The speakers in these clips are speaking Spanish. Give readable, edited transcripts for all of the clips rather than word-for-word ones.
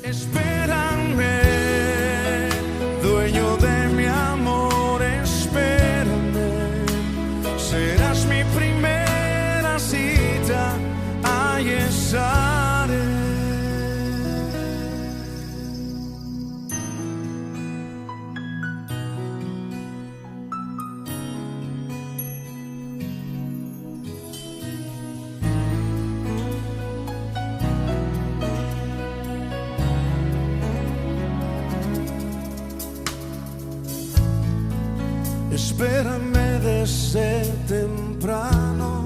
Espérame, dueño de mi amor, espérame. Serás mi primera cita, ahí estaré. Espérame desde temprano.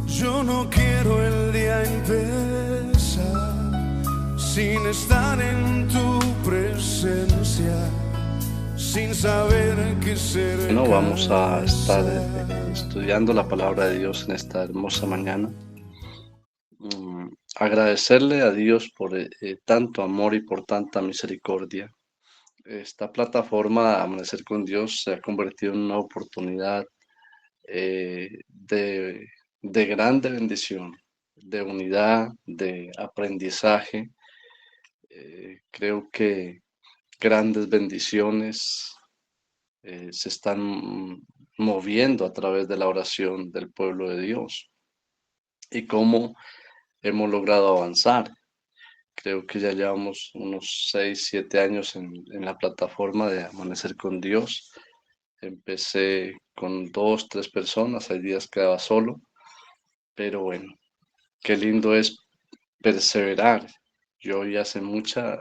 Yo no quiero el día empezar sin estar en tu presencia, sin saber qué ser. Bueno, vamos a estar estudiando la palabra de Dios en esta hermosa mañana. Agradecerle a Dios por tanto amor y por tanta misericordia. Esta plataforma Amanecer con Dios se ha convertido en una oportunidad de grande bendición, de unidad, de aprendizaje. Creo que grandes bendiciones se están moviendo a través de la oración del pueblo de Dios y cómo hemos logrado avanzar. Creo que ya llevamos unos 6, 7 años en la plataforma de Amanecer con Dios. Empecé con 2, 3 personas, hay días quedaba solo, pero bueno, qué lindo es perseverar. Yo y hace muchas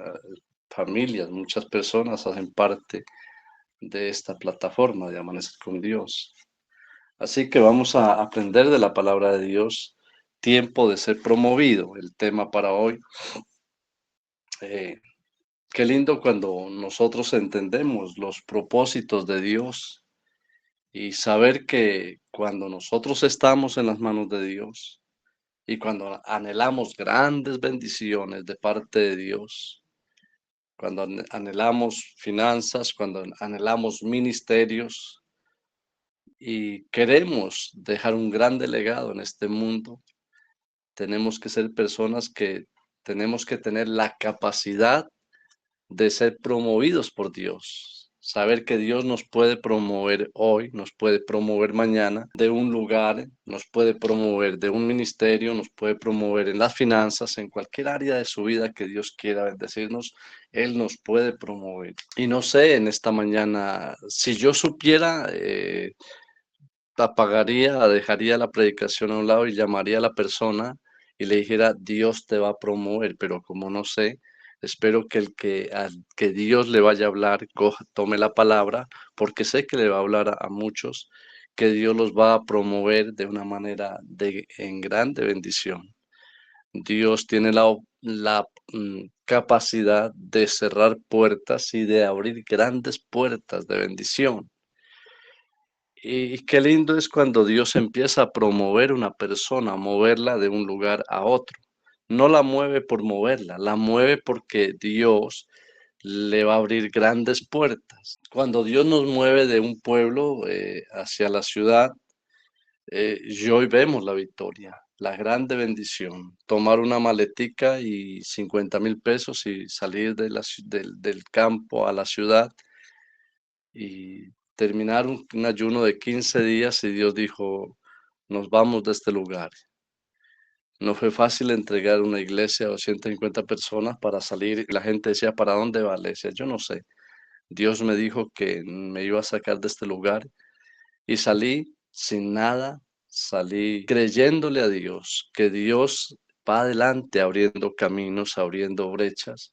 familias, muchas personas hacen parte de esta plataforma de Amanecer con Dios. Así que vamos a aprender de la palabra de Dios, tiempo de ser promovido, el tema para hoy. Qué lindo cuando nosotros entendemos los propósitos de Dios y saber que cuando nosotros estamos en las manos de Dios y cuando anhelamos grandes bendiciones de parte de Dios, cuando anhelamos finanzas, cuando anhelamos ministerios y queremos dejar un grande legado en este mundo, tenemos que ser personas que tenemos que tener la capacidad de ser promovidos por Dios. Saber que Dios nos puede promover hoy, nos puede promover mañana de un lugar, nos puede promover de un ministerio, nos puede promover en las finanzas, en cualquier área de su vida que Dios quiera bendecirnos, Él nos puede promover. Y no sé, en esta mañana, si yo supiera, apagaría, dejaría la predicación a un lado y llamaría a la persona y le dijera, Dios te va a promover, pero como no sé, espero que al que Dios le vaya a hablar, tome la palabra, porque sé que le va a hablar a muchos, que Dios los va a promover de una manera en grande bendición. Dios tiene la capacidad de cerrar puertas y de abrir grandes puertas de bendición. Y qué lindo es cuando Dios empieza a promover una persona, a moverla de un lugar a otro. No la mueve por moverla, la mueve porque Dios le va a abrir grandes puertas. Cuando Dios nos mueve de un pueblo hacia la ciudad, y hoy vemos la victoria, la grande bendición. Tomar una maletica y 50,000 pesos y salir del campo a la ciudad y terminar un ayuno de 15 días y Dios dijo, nos vamos de este lugar. No fue fácil entregar una iglesia a 250 personas para salir. La gente decía, ¿para dónde va? Le decía, yo no sé. Dios me dijo que me iba a sacar de este lugar y salí sin nada, salí creyéndole a Dios, que Dios va adelante abriendo caminos, abriendo brechas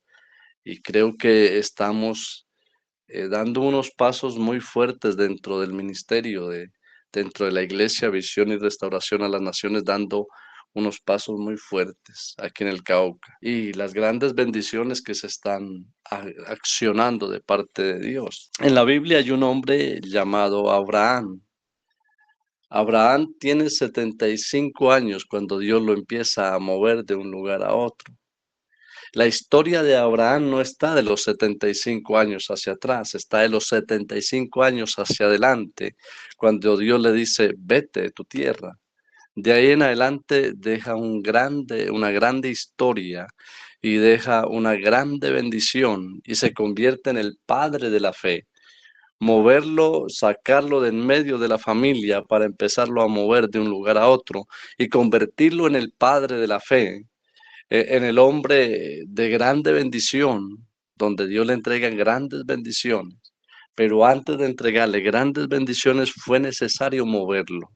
y creo que estamos dando unos pasos muy fuertes dentro del ministerio, dentro de la iglesia Visión y Restauración a las Naciones, dando unos pasos muy fuertes aquí en el Cauca y las grandes bendiciones que se están accionando de parte de Dios. En la Biblia hay un hombre llamado Abraham. Abraham tiene 75 años cuando Dios lo empieza a mover de un lugar a otro. La historia de Abraham no está de los 75 años hacia atrás, está de los 75 años hacia adelante, cuando Dios le dice, vete de tu tierra, De ahí en adelante deja una grande historia y deja una grande bendición y se convierte en el padre de la fe. Moverlo, sacarlo de en medio de la familia para empezarlo a mover de un lugar a otro y convertirlo en el padre de la fe, en el hombre de grande bendición, donde Dios le entrega grandes bendiciones. Pero antes de entregarle grandes bendiciones fue necesario moverlo.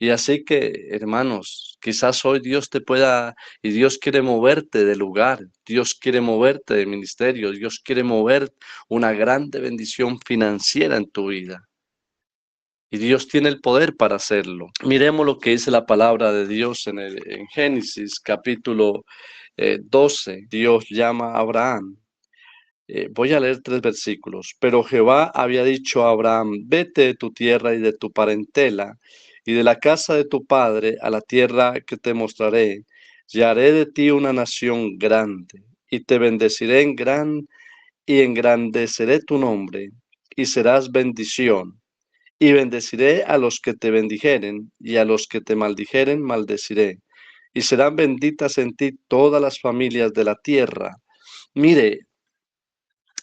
Y así que, hermanos, quizás hoy Dios te pueda, y Dios quiere moverte de lugar, Dios quiere moverte de ministerio, Dios quiere mover una grande bendición financiera en tu vida. Y Dios tiene el poder para hacerlo. Miremos lo que dice la palabra de Dios en Génesis capítulo 12. Dios llama a Abraham. Voy a leer 3 versículos. Pero Jehová había dicho a Abraham, vete de tu tierra y de tu parentela y de la casa de tu padre a la tierra que te mostraré, y haré de ti una nación grande, y te bendeciré y engrandeceré tu nombre, y serás bendición. Y bendeciré a los que te bendijeren, y a los que te maldijeren maldeciré. Y serán benditas en ti todas las familias de la tierra. Mire,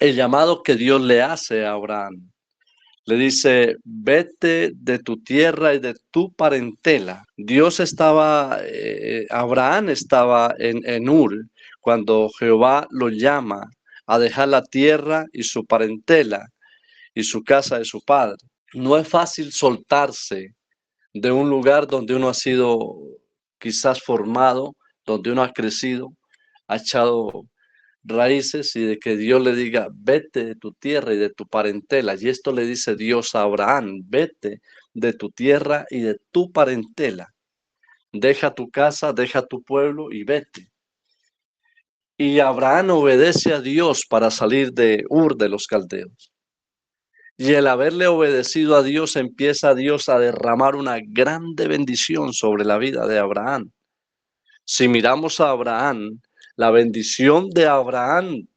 el llamado que Dios le hace a Abraham. Le dice, vete de tu tierra y de tu parentela. Abraham estaba en Ur cuando Jehová lo llama a dejar la tierra y su parentela y su casa de su padre. No es fácil soltarse de un lugar donde uno ha sido quizás formado, donde uno ha crecido, ha echado raíces y de que Dios le diga, vete de tu tierra y de tu parentela. Y esto le dice Dios a Abraham, vete de tu tierra y de tu parentela. Deja tu casa, deja tu pueblo y vete. Y Abraham obedece a Dios para salir de Ur de los Caldeos. Y el haberle obedecido a Dios, empieza Dios a derramar una grande bendición sobre la vida de Abraham. Si miramos a Abraham, la bendición de Abraham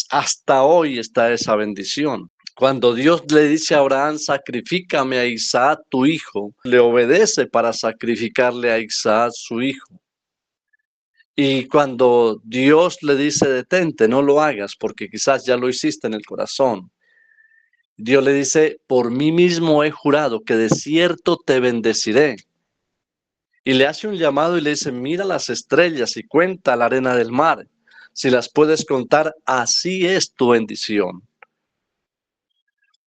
hasta hoy está esa bendición. Cuando Dios le dice a Abraham, sacrifícame a Isaac tu hijo, le obedece para sacrificarle a Isaac su hijo. Y cuando Dios le dice, detente, no lo hagas, porque quizás ya lo hiciste en el corazón. Dios le dice, por mí mismo he jurado que de cierto te bendeciré. Y le hace un llamado y le dice, mira las estrellas y cuenta la arena del mar. Si las puedes contar, así es tu bendición.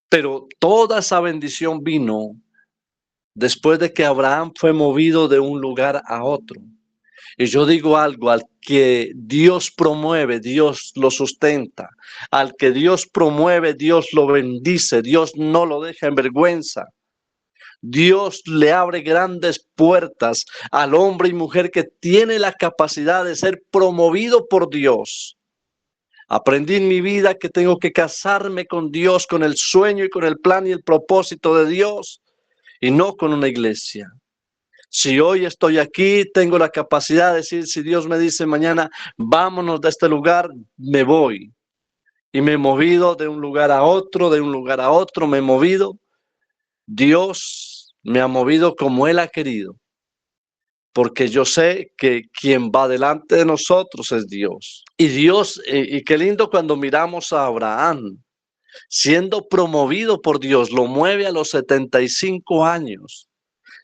Pero toda esa bendición vino después de que Abraham fue movido de un lugar a otro. Y yo digo algo, al que Dios promueve, Dios lo sustenta. Al que Dios promueve, Dios lo bendice. Dios no lo deja en vergüenza. Dios le abre grandes puertas al hombre y mujer que tiene la capacidad de ser promovido por Dios. Aprendí en mi vida que tengo que casarme con Dios, con el sueño y con el plan y el propósito de Dios, y no con una iglesia. Si hoy estoy aquí, tengo la capacidad de decir, si Dios me dice mañana, vámonos de este lugar, me voy. Y me he movido de un lugar a otro, de un lugar a otro, me he movido. Dios me ha movido como Él ha querido. Porque yo sé que quien va delante de nosotros es Dios. Y Dios, y qué lindo cuando miramos a Abraham, siendo promovido por Dios, lo mueve a los 75 años.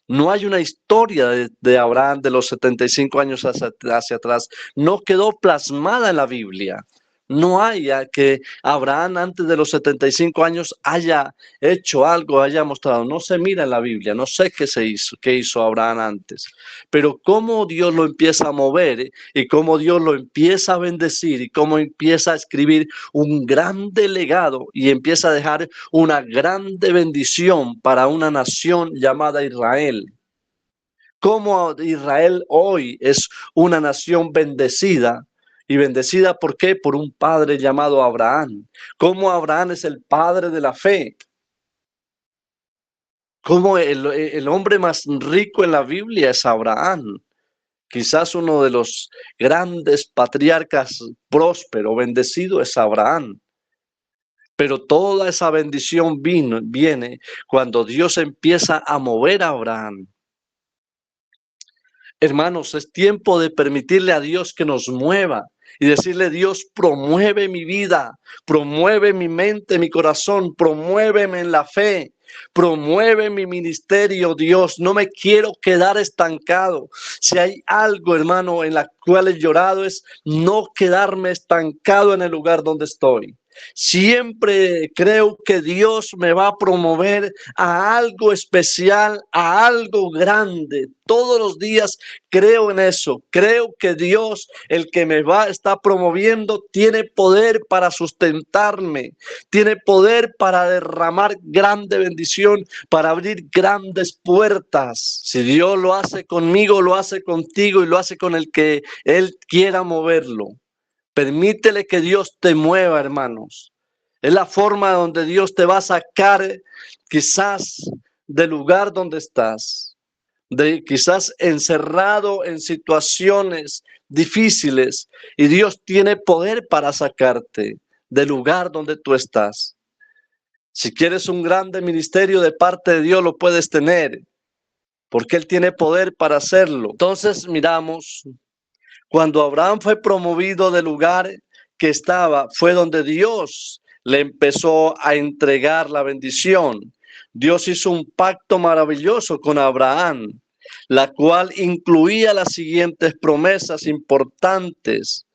No hay una historia de Abraham de los 75 años hacia atrás. No quedó plasmada en la Biblia. No hay que Abraham antes de los 75 años haya hecho algo, haya mostrado. No se mira en la Biblia. No sé qué hizo Abraham antes. Pero cómo Dios lo empieza a mover y cómo Dios lo empieza a bendecir y cómo empieza a escribir un grande legado y empieza a dejar una grande bendición para una nación llamada Israel. Cómo Israel hoy es una nación bendecida. ¿Y bendecida por qué? Por un padre llamado Abraham. Cómo Abraham es el padre de la fe. Cómo el hombre más rico en la Biblia es Abraham. Quizás uno de los grandes patriarcas próspero, bendecido es Abraham. Pero toda esa bendición viene cuando Dios empieza a mover a Abraham. Hermanos, es tiempo de permitirle a Dios que nos mueva y decirle: Dios, promueve mi vida, promueve mi mente, mi corazón, promuéveme en la fe, promueve mi ministerio, Dios. No me quiero quedar estancado. Si hay algo, hermano, en la cual he llorado, es no quedarme estancado en el lugar donde estoy. Siempre creo que Dios me va a promover a algo especial, a algo grande. Todos los días creo en eso. Creo que Dios, el que está promoviendo, tiene poder para sustentarme, tiene poder para derramar grande bendición, para abrir grandes puertas. Si Dios lo hace conmigo, lo hace contigo y lo hace con el que Él quiera moverlo. Permítele que Dios te mueva, hermanos. Es la forma donde Dios te va a sacar quizás del lugar donde estás, quizás encerrado en situaciones difíciles, y Dios tiene poder para sacarte del lugar donde tú estás. Si quieres un grande ministerio de parte de Dios, lo puedes tener, porque Él tiene poder para hacerlo. Entonces miramos, cuando Abraham fue promovido del lugar que estaba, fue donde Dios le empezó a entregar la bendición. Dios hizo un pacto maravilloso con Abraham, la cual incluía las siguientes promesas importantes: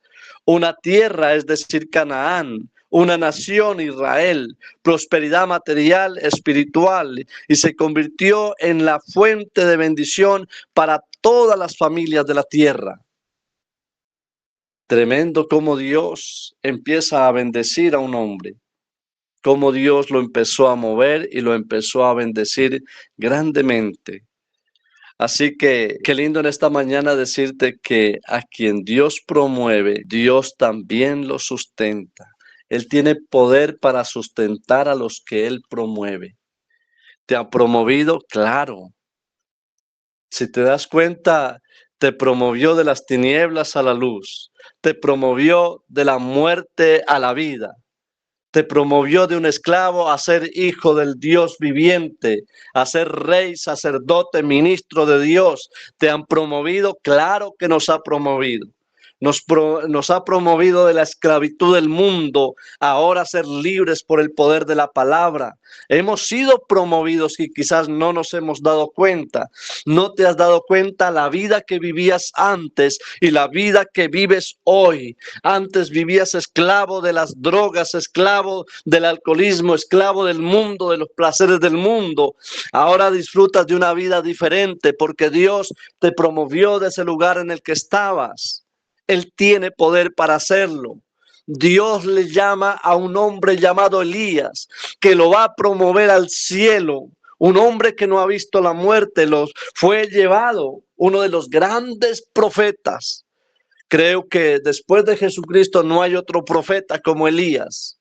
una tierra, es decir, Canaán; una nación, Israel; prosperidad material, espiritual, y se convirtió en la fuente de bendición para todas las familias de la tierra. Tremendo cómo Dios empieza a bendecir a un hombre, cómo Dios lo empezó a mover y lo empezó a bendecir grandemente. Así que qué lindo en esta mañana decirte que a quien Dios promueve, Dios también lo sustenta. Él tiene poder para sustentar a los que Él promueve. ¿Te ha promovido? Claro. Si te das cuenta, te promovió de las tinieblas a la luz, te promovió de la muerte a la vida, te promovió de un esclavo a ser hijo del Dios viviente, a ser rey, sacerdote, ministro de Dios. ¿Te han promovido? Claro que nos ha promovido. Nos ha promovido de la esclavitud del mundo, ahora ser libres por el poder de la palabra. Hemos sido promovidos y quizás no nos hemos dado cuenta. No te has dado cuenta la vida que vivías antes y la vida que vives hoy. Antes vivías esclavo de las drogas, esclavo del alcoholismo, esclavo del mundo, de los placeres del mundo. Ahora disfrutas de una vida diferente porque Dios te promovió de ese lugar en el que estabas. Él tiene poder para hacerlo. Dios le llama a un hombre llamado Elías, que lo va a promover al cielo. Un hombre que no ha visto la muerte, fue llevado, uno de los grandes profetas. Creo que después de Jesucristo no hay otro profeta como Elías.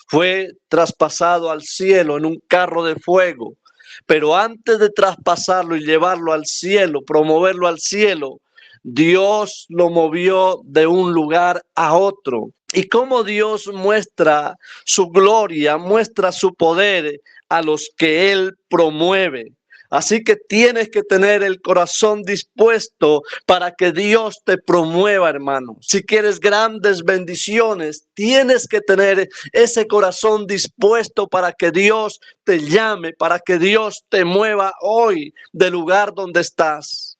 Fue traspasado al cielo en un carro de fuego. Pero antes de traspasarlo y llevarlo al cielo, promoverlo al cielo, Dios lo movió de un lugar a otro. Y cómo Dios muestra su gloria, muestra su poder a los que Él promueve. Así que tienes que tener el corazón dispuesto para que Dios te promueva, hermano. Si quieres grandes bendiciones, tienes que tener ese corazón dispuesto para que Dios te llame, para que Dios te mueva hoy del lugar donde estás.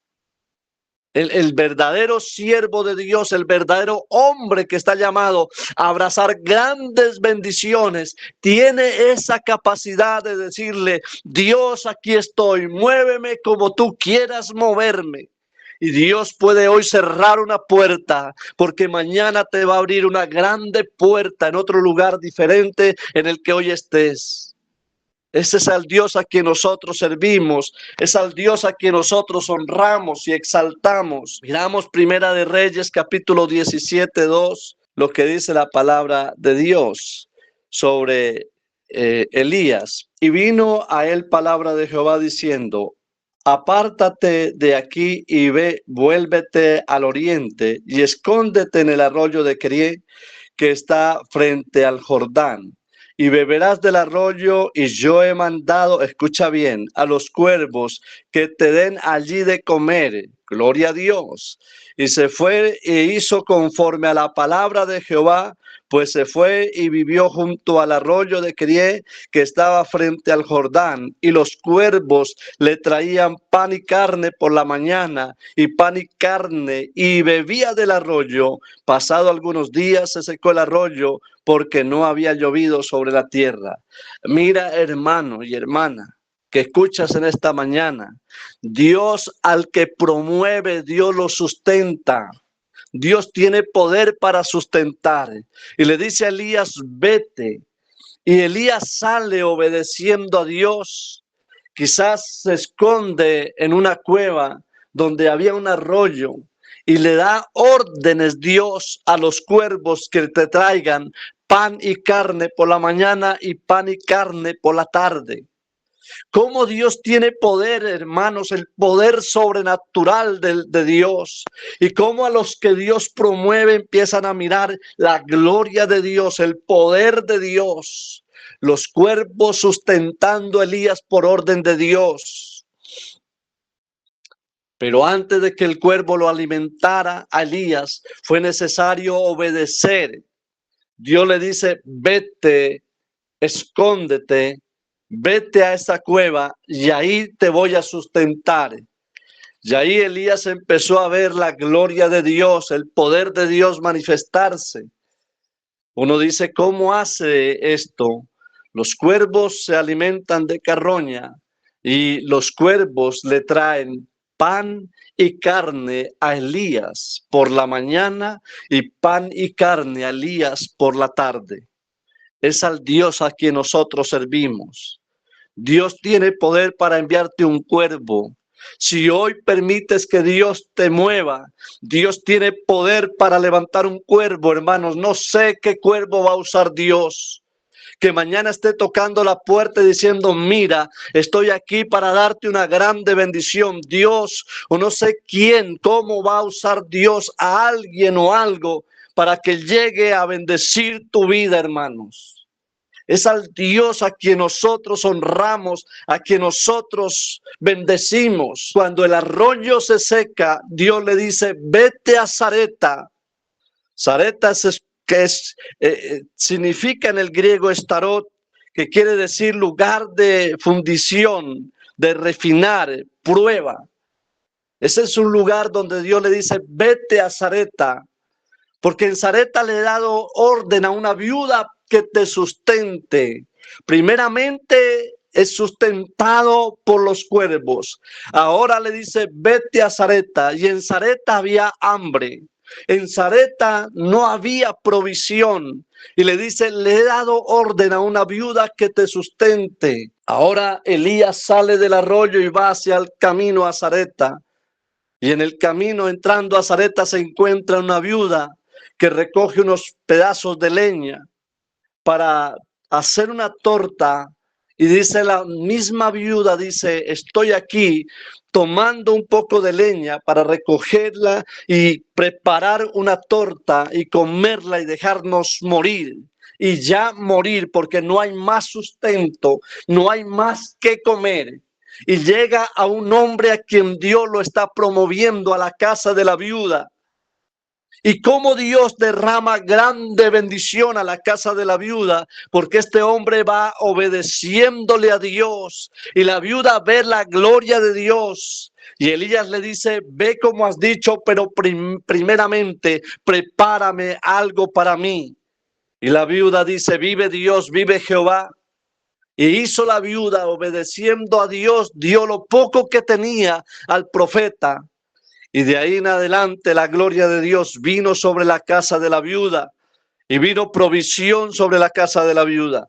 El verdadero siervo de Dios, el verdadero hombre que está llamado a abrazar grandes bendiciones, tiene esa capacidad de decirle: Dios, aquí estoy, muéveme como tú quieras moverme. Y Dios puede hoy cerrar una puerta, porque mañana te va a abrir una grande puerta en otro lugar diferente en el que hoy estés. Ese es al Dios a quien nosotros servimos, es al Dios a quien nosotros honramos y exaltamos. Miramos Primera de Reyes, capítulo 17, 2, lo que dice la palabra de Dios sobre Elías. Y vino a él palabra de Jehová diciendo: apártate de aquí y vuélvete al oriente y escóndete en el arroyo de Kerie, que está frente al Jordán. Y beberás del arroyo, y yo he mandado, escucha bien, a los cuervos que te den allí de comer. gloria a Dios. Y se fue e hizo conforme a la palabra de Jehová, pues se fue y vivió junto al arroyo de Crié, que estaba frente al Jordán, y los cuervos le traían pan y carne por la mañana, y pan y carne, y bebía del arroyo. Pasado algunos días se secó el arroyo, porque no había llovido sobre la tierra. Mira, hermano y hermana, que escuchas en esta mañana, Dios al que promueve, Dios lo sustenta. Dios tiene poder para sustentar. Y le dice a Elías, vete. Y Elías sale obedeciendo a Dios. Quizás se esconde en una cueva donde había un arroyo y le da órdenes Dios a los cuervos que te traigan pan y carne por la mañana y pan y carne por la tarde. Cómo Dios tiene poder, hermanos, el poder sobrenatural de Dios. Y cómo a los que Dios promueve empiezan a mirar la gloria de Dios, el poder de Dios. Los cuervos sustentando a Elías por orden de Dios. Pero antes de que el cuervo lo alimentara a Elías, fue necesario obedecer. Dios le dice, vete, escóndete. Vete a esa cueva y ahí te voy a sustentar. Y ahí Elías empezó a ver la gloria de Dios, el poder de Dios manifestarse. Uno dice, ¿cómo hace esto? Los cuervos se alimentan de carroña y los cuervos le traen pan y carne a Elías por la mañana y pan y carne a Elías por la tarde. Es al Dios a quien nosotros servimos. Dios tiene poder para enviarte un cuervo. Si hoy permites que Dios te mueva, Dios tiene poder para levantar un cuervo, hermanos. No sé qué cuervo va a usar Dios. Que mañana esté tocando la puerta diciendo, mira, estoy aquí para darte una grande bendición. Dios, o no sé quién, cómo va a usar Dios a alguien o algo para que llegue a bendecir tu vida, hermanos. Es al Dios a quien nosotros honramos, a quien nosotros bendecimos. Cuando el arroyo se seca, Dios le dice, vete a Sarepta. Sarepta significa en el griego estarot, que quiere decir lugar de fundición, de refinar, prueba. Ese es un lugar donde Dios le dice, vete a Sarepta. Porque en Sarepta le he dado orden a una viuda que te sustente. Primeramente es sustentado por los cuervos. Ahora le dice, vete a Sarepta. Y en Sarepta había hambre. En Sarepta no había provisión. Y le dice, le he dado orden a una viuda que te sustente. Ahora Elías sale del arroyo y va hacia el camino a Sarepta. Y en el camino entrando a Sarepta se encuentra una viuda que recoge unos pedazos de leña para hacer una torta. Y dice la misma viuda, dice, estoy aquí tomando un poco de leña para recogerla y preparar una torta y comerla y dejarnos morir. Y ya morir porque no hay más sustento, no hay más que comer. Y llega a un hombre a quien Dios lo está promoviendo a la casa de la viuda. Y cómo Dios derrama grande bendición a la casa de la viuda, porque este hombre va obedeciéndole a Dios y la viuda ve la gloria de Dios. Y Elías le dice, ve como has dicho, pero primeramente prepárame algo para mí. Y la viuda dice, vive Dios, vive Jehová. Y hizo la viuda obedeciendo a Dios, dio lo poco que tenía al profeta. Y de ahí en adelante la gloria de Dios vino sobre la casa de la viuda y vino provisión sobre la casa de la viuda.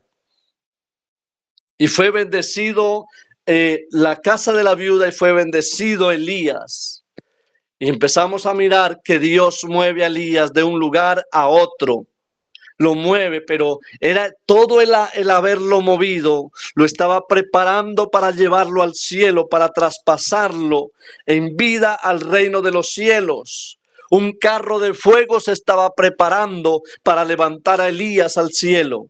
Y fue bendecido la casa de la viuda y fue bendecido Elías. Y empezamos a mirar que Dios mueve a Elías de un lugar a otro. Lo mueve, pero era todo el haberlo movido, lo estaba preparando para llevarlo al cielo, para traspasarlo en vida al reino de los cielos. Un carro de fuego se estaba preparando para levantar a Elías al cielo.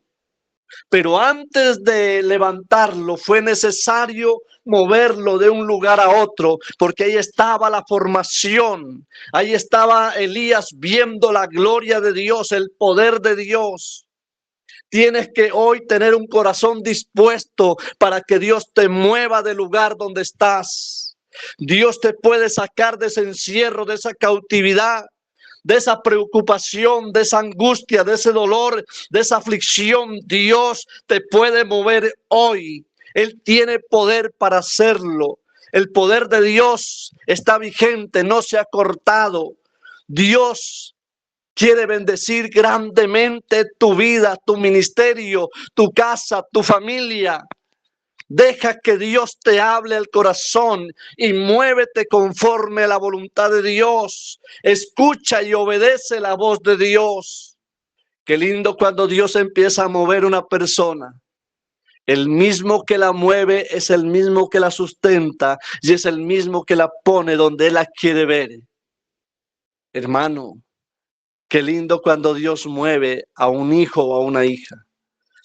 Pero antes de levantarlo fue necesario moverlo de un lugar a otro, porque ahí estaba la formación, ahí estaba Elías viendo la gloria de Dios, el poder de Dios. Tienes que hoy tener un corazón dispuesto para que Dios te mueva del lugar donde estás. Dios te puede sacar de ese encierro, de esa cautividad, de esa preocupación, de esa angustia, de ese dolor, de esa aflicción. Dios te puede mover hoy. Él tiene poder para hacerlo. El poder de Dios está vigente, no se ha cortado. Dios quiere bendecir grandemente tu vida, tu ministerio, tu casa, tu familia. Deja que Dios te hable al corazón y muévete conforme a la voluntad de Dios. Escucha y obedece la voz de Dios. Qué lindo cuando Dios empieza a mover una persona. El mismo que la mueve es el mismo que la sustenta y es el mismo que la pone donde Él la quiere ver. Hermano, qué lindo cuando Dios mueve a un hijo o a una hija.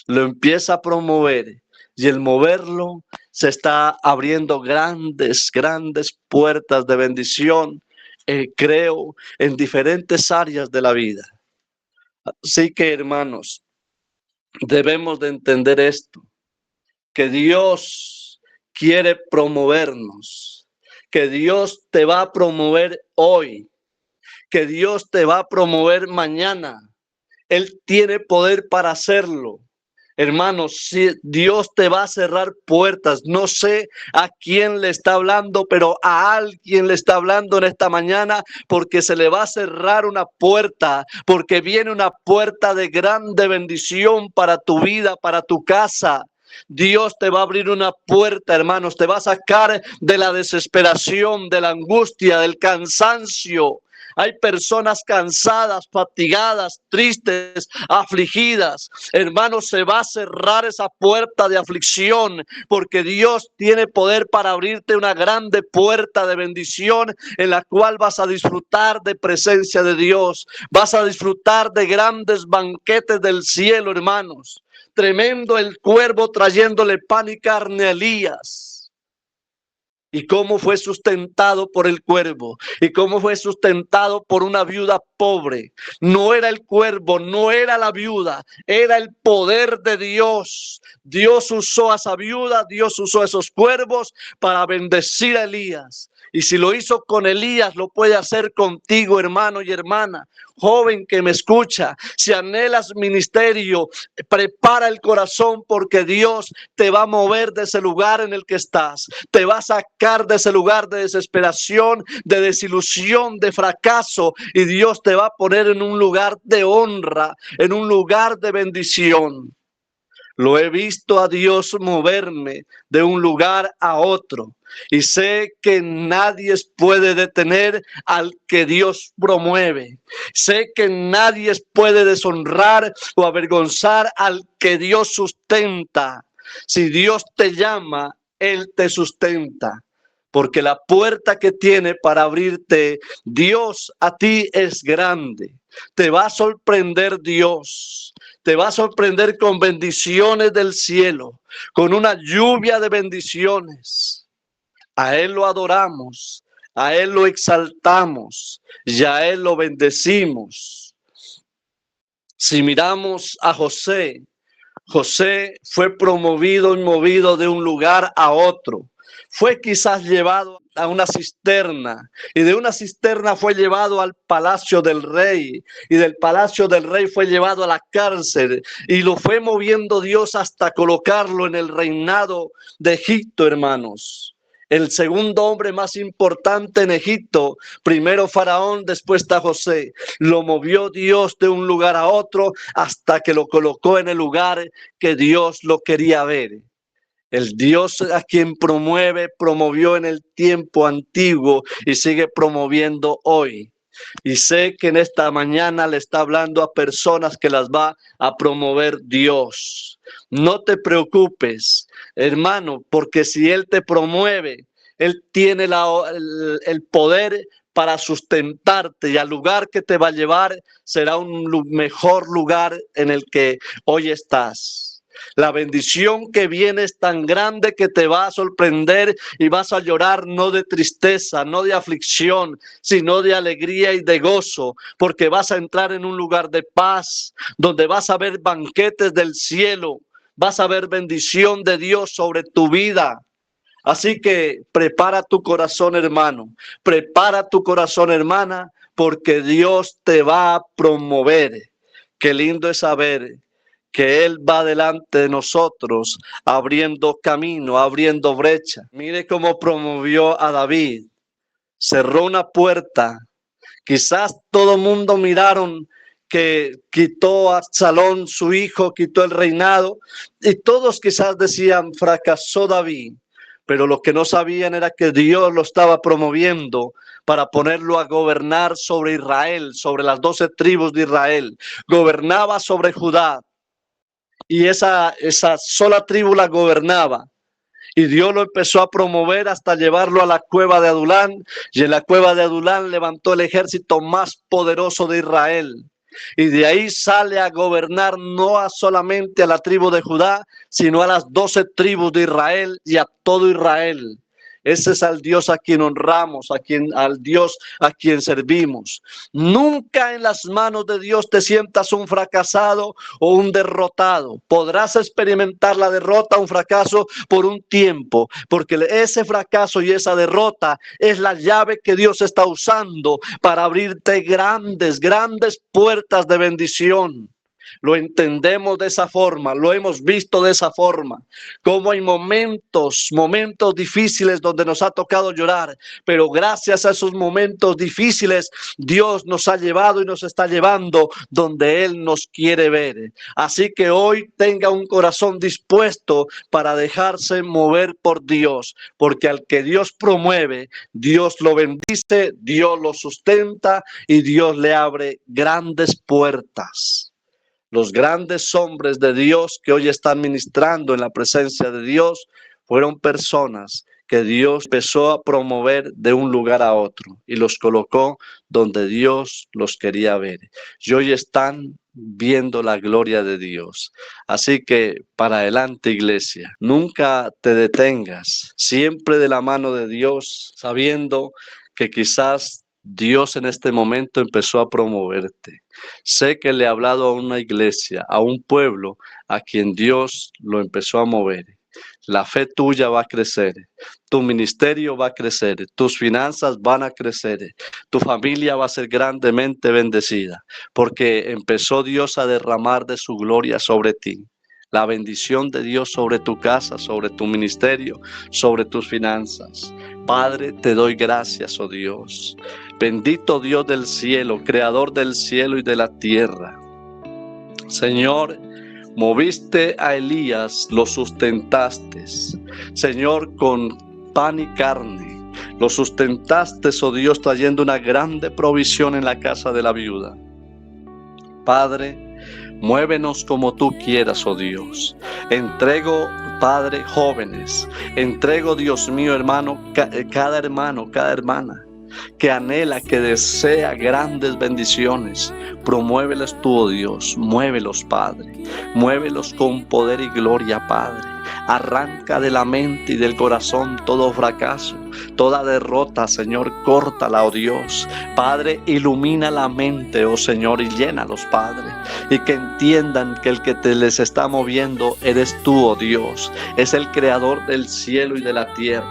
Lo empieza a promover y el moverlo se está abriendo grandes puertas de bendición, creo, en diferentes áreas de la vida. Así que, hermanos, debemos de entender esto, que Dios quiere promovernos, que Dios te va a promover hoy, que Dios te va a promover mañana. Él tiene poder para hacerlo. Hermanos, si Dios te va a cerrar puertas, no sé a quién le está hablando, pero a alguien le está hablando en esta mañana, porque se le va a cerrar una puerta, porque viene una puerta de grande bendición para tu vida, para tu casa. Dios te va a abrir una puerta, hermanos, te va a sacar de la desesperación, de la angustia, del cansancio. Hay personas cansadas, fatigadas, tristes, afligidas. Hermanos, se va a cerrar esa puerta de aflicción porque Dios tiene poder para abrirte una grande puerta de bendición en la cual vas a disfrutar de presencia de Dios. Vas a disfrutar de grandes banquetes del cielo, hermanos. Tremendo el cuervo trayéndole pan y carne a Elías. Y cómo fue sustentado por el cuervo, y cómo fue sustentado por una viuda pobre. No era el cuervo, no era la viuda, era el poder de Dios. Dios usó a esa viuda, Dios usó a esos cuervos para bendecir a Elías. Y si lo hizo con Elías, lo puede hacer contigo, hermano y hermana. Joven que me escucha, si anhelas ministerio, prepara el corazón porque Dios te va a mover de ese lugar en el que estás. Te va a sacar de ese lugar de desesperación, de desilusión, de fracaso, y Dios te va a poner en un lugar de honra, en un lugar de bendición. Lo he visto a Dios moverme de un lugar a otro y sé que nadie puede detener al que Dios promueve. Sé que nadie puede deshonrar o avergonzar al que Dios sustenta. Si Dios te llama, Él te sustenta. Porque la puerta que tiene para abrirte Dios a ti es grande. Te va a sorprender Dios. Te va a sorprender con bendiciones del cielo, con una lluvia de bendiciones. A Él lo adoramos, a Él lo exaltamos y a Él lo bendecimos. Si miramos a José, José fue promovido y movido de un lugar a otro. Fue quizás llevado a una cisterna y de una cisterna fue llevado al palacio del rey y del palacio del rey fue llevado a la cárcel y lo fue moviendo Dios hasta colocarlo en el reinado de Egipto, hermanos. El segundo hombre más importante en Egipto, primero Faraón, después está José. Lo movió Dios de un lugar a otro hasta que lo colocó en el lugar que Dios lo quería ver. El Dios a quien promovió en el tiempo antiguo y sigue promoviendo hoy. Y sé que en esta mañana le está hablando a personas que las va a promover Dios. No te preocupes, hermano, porque si Él te promueve, Él tiene el poder para sustentarte y al lugar que te va a llevar será un mejor lugar en el que hoy estás. La bendición que viene es tan grande que te va a sorprender y vas a llorar no de tristeza, no de aflicción, sino de alegría y de gozo, porque vas a entrar en un lugar de paz, donde vas a ver banquetes del cielo, vas a ver bendición de Dios sobre tu vida. Así que prepara tu corazón, hermano, prepara tu corazón, hermana, porque Dios te va a promover. Qué lindo es saber que Él va delante de nosotros, abriendo camino, abriendo brecha. Mire cómo promovió a David. Cerró una puerta. Quizás todo el mundo miraron que quitó a Absalón, su hijo, quitó el reinado. Y todos quizás decían, fracasó David. Pero lo que no sabían era que Dios lo estaba promoviendo para ponerlo a gobernar sobre Israel, sobre las 12 tribus de Israel. Gobernaba sobre Judá. Y esa sola tribu la gobernaba. Y Dios lo empezó a promover hasta llevarlo a la cueva de Adulán. Y en la cueva de Adulán levantó el ejército más poderoso de Israel. Y de ahí sale a gobernar no solamente a la tribu de Judá, sino a las 12 tribus de Israel y a todo Israel. Ese es al Dios a quien honramos, al Dios a quien servimos. Nunca en las manos de Dios te sientas un fracasado o un derrotado. Podrás experimentar la derrota, un fracaso por un tiempo, porque ese fracaso y esa derrota es la llave que Dios está usando para abrirte grandes puertas de bendición. Lo entendemos de esa forma, lo hemos visto de esa forma, como hay momentos difíciles donde nos ha tocado llorar, pero gracias a esos momentos difíciles, Dios nos ha llevado y nos está llevando donde Él nos quiere ver. Así que hoy tenga un corazón dispuesto para dejarse mover por Dios, porque al que Dios promueve, Dios lo bendice, Dios lo sustenta y Dios le abre grandes puertas. Los grandes hombres de Dios que hoy están ministrando en la presencia de Dios fueron personas que Dios empezó a promover de un lugar a otro y los colocó donde Dios los quería ver. Y hoy están viendo la gloria de Dios. Así que para adelante, iglesia, nunca te detengas, siempre de la mano de Dios, sabiendo que quizás Dios en este momento empezó a promoverte. Sé que le he hablado a una iglesia, a un pueblo a quien Dios lo empezó a mover. La fe tuya va a crecer, tu ministerio va a crecer, tus finanzas van a crecer, tu familia va a ser grandemente bendecida, porque empezó Dios a derramar de su gloria sobre ti. La bendición de Dios sobre tu casa, sobre tu ministerio, sobre tus finanzas. Padre, te doy gracias, oh Dios. Bendito Dios del cielo, creador del cielo y de la tierra. Señor, moviste a Elías, lo sustentaste. Señor, con pan y carne, lo sustentaste, oh Dios, trayendo una grande provisión en la casa de la viuda. Padre, muévenos como tú quieras, oh Dios. Entrego, Padre, jóvenes. Entrego, Dios mío, hermano, cada hermano, cada hermana que anhela, que desea grandes bendiciones. Promuéveles tú, oh Dios. Muévelos, Padre. Muévelos con poder y gloria, Padre. Arranca de la mente y del corazón todo fracaso, toda derrota, Señor, córtala, oh Dios. Padre, ilumina la mente, oh Señor, y llénalos, Padre. Y que entiendan que el que te les está moviendo eres tú, oh Dios. Es el creador del cielo y de la tierra.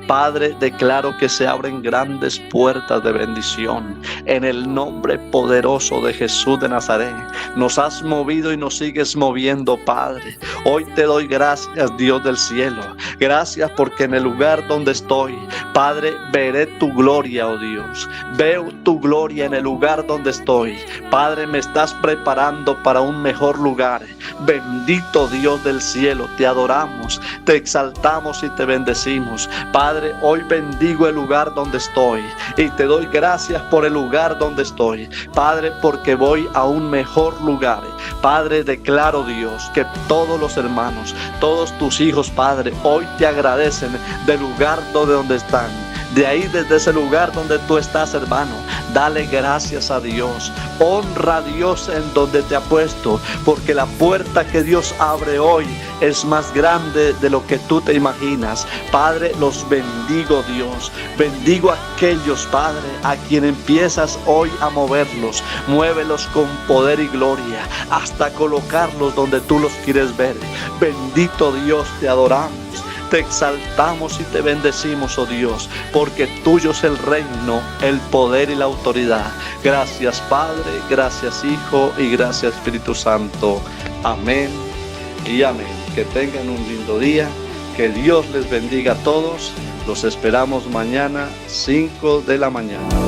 Padre, declaro que se abren grandes puertas de bendición. En el nombre poderoso de Jesús de Nazaret, nos has movido y nos sigues moviendo, Padre. Hoy te doy gracias, Dios del cielo. Gracias porque en el lugar donde estoy, Padre, veré tu gloria, oh Dios. Veo tu gloria en el lugar donde estoy. Padre, me estás preparando para un mejor lugar. Bendito Dios del cielo, te adoramos, te exaltamos y te bendecimos. Padre, hoy bendigo el lugar donde estoy y te doy gracias por el lugar donde estoy. Padre, porque voy a un mejor lugar. Padre, declaro, Dios, que todos los hermanos, todos tus hijos, Padre, hoy te agradecen del lugar donde están. De ahí, desde ese lugar donde tú estás, hermano, dale gracias a Dios. Honra a Dios en donde te ha puesto, porque la puerta que Dios abre hoy es más grande de lo que tú te imaginas. Padre, los bendigo, Dios. Bendigo a aquellos, Padre, a quien empiezas hoy a moverlos. Muévelos con poder y gloria hasta colocarlos donde tú los quieres ver. Bendito Dios, te adoramos. Te exaltamos y te bendecimos, oh Dios, porque tuyo es el reino, el poder y la autoridad. Gracias, Padre, gracias, Hijo, y gracias, Espíritu Santo. Amén y amén. Que tengan un lindo día, que Dios les bendiga a todos. Los esperamos mañana, 5 de la mañana.